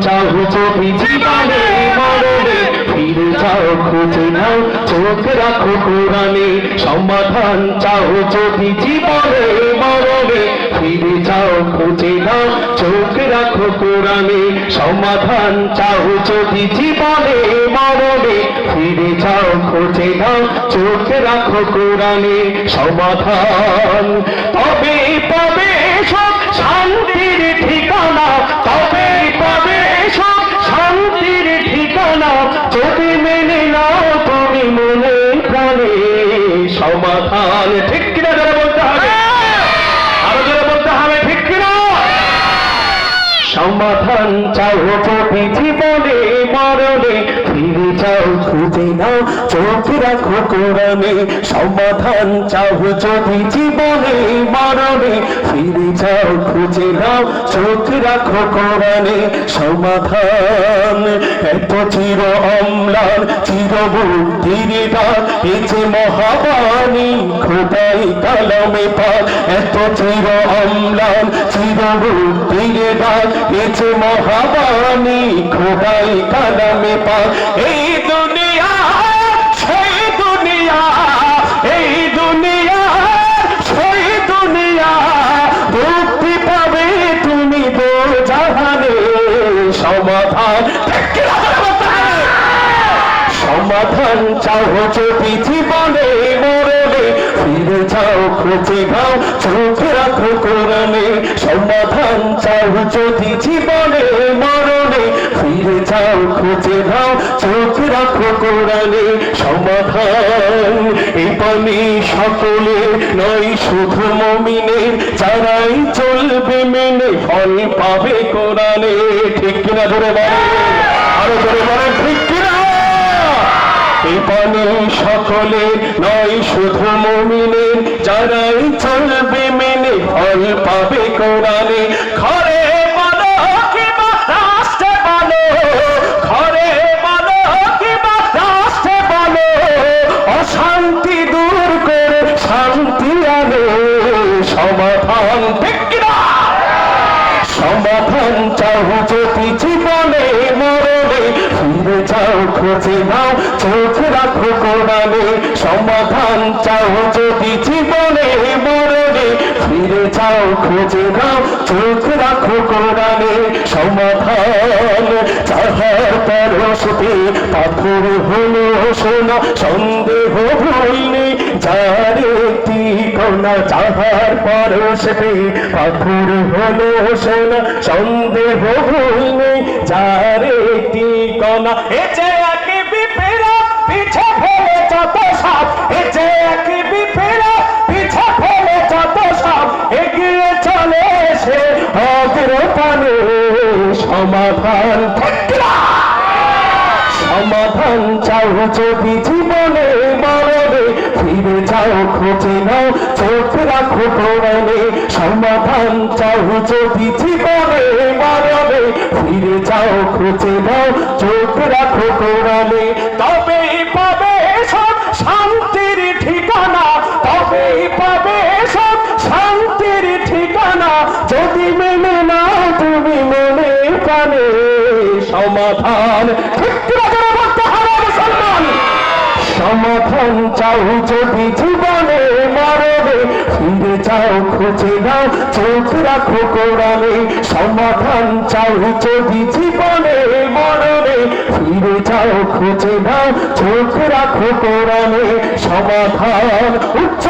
চাও যদি জীবনে মরণে ফিরে যাও খুঁজে নাও চোখ রাখো কোরআনে সমাধান চাও যদি জীবনে মরণে ফিরে যাও খুঁজে নাও চোখ রাখো কোরআনে সমাধান চাও যদি জীবনে মরণে ফিরে যাও খুঁজে নাও চোখ রাখো কোরআনে সমাধান তবে পাবে সব শান্তির ঠিকানা তবে পাবে সব শান্তির ঠিকানা যদি মেনে নাও তুমি মনে প্রাণে সমাধান ঠিক কিনা যারা বলতে হবে আরো যারা বলতে হবে ঠিক কিনা সমাধান চাও যদি জীবনে মরণে ফিরে যাও খুঁজে নাও চোখ রাখো কোরআনে সমাধান চাও যদি জীবনে মরণে ফিরে যাও খুঁজে নাও চোখ রাখো কোরআনে সমাধান এত চির অম্লান চির বুদ্ধির ডাক এ যে মহাবাণী খোদাই কালামে পাক এত চির অম্লান চির বুদ্ধির ডাক এ যে মহাবাণী খোদাই কালামে পাক এই দুনিয়া সেই দুনিয়া এই দুনিয়া সেই দুনিয়া মুক্তি পাবে তুমি দো জাহানে সমাধান সমাধান চাও যদি জীবনে মরণে ফিরে যাও খুঁজে নাও চোখ রাখো কোরআনে সমাধান চাও যদি জীবনে মরণে ফিরে যাও খুঁজে নাও চোখ রাখো কোরআনে সমাধান এই পানি সকলে নয় শুধু মুমিনের যারাই চলবে মেনে ফল পাবে কোরআনে ঠিক কিনা ধরে বলেন আরো ধরে বলেন ঠিক কিনা এই পানি সকলে নয় শুধু মুমিনের যারাই চলবে মেনে ফল পাবে কোরআনে ঘরে বলো কিংবা রাষ্ট্রে বলো ঘরে বলো কিংবা রাষ্ট্রে বলো অশান্তি দূর করে শান্তি আনে সমাধান ঠিক কিনা সমাধান চাও যদি জীবনে মরণে ফিরে যাও খুঁজে নাও চোখ রাখো কোরআনে সমাধান চাও যদি জীবনে মরণে ফিরে যাও খুঁজে নাও চোখ রাখো কোরআনে সমাধান যাহার পরশে পাথর হলো সোনা সন্দেহ ভুল নেই যার একটি কোনা যাহার পরশে পাথর হলো সোনা সন্দেহ ভুল নেই যার একটি কোনা এ যে একই বিপেরা পিছে ফেলে যত সাপ এ যে একই বিপেরা পিছে ফেলে যত সাপ এগিয়ে চলে সে অগ্রপানে সমাধান সমাধান চাও যদি জীবনে মরণে ফিরে যাও খুঁজে নাও চোখ রাখো কোরআনে সমাধান চাও যদি জীবনে মরণে ফিরে যাও খুঁজে নাও চোখ রাখো কোরআনে তবেই পাবে সব শান্তির ঠিকানা তবেই পাবে সব শান্তির ঠিকানা যদি মেনে নাও তুমি মনে প্রাণে সমাধান সমাধান চাও যদি জীবনে মরণে ফিরে যাও খুঁজে নাও চোখ রাখো কোরআনে সমাধান চাও যদি জীবনে মরণে ফিরে যাও খুঁজে নাও চোখ রাখো কোরআনে সমাধান উচ্চ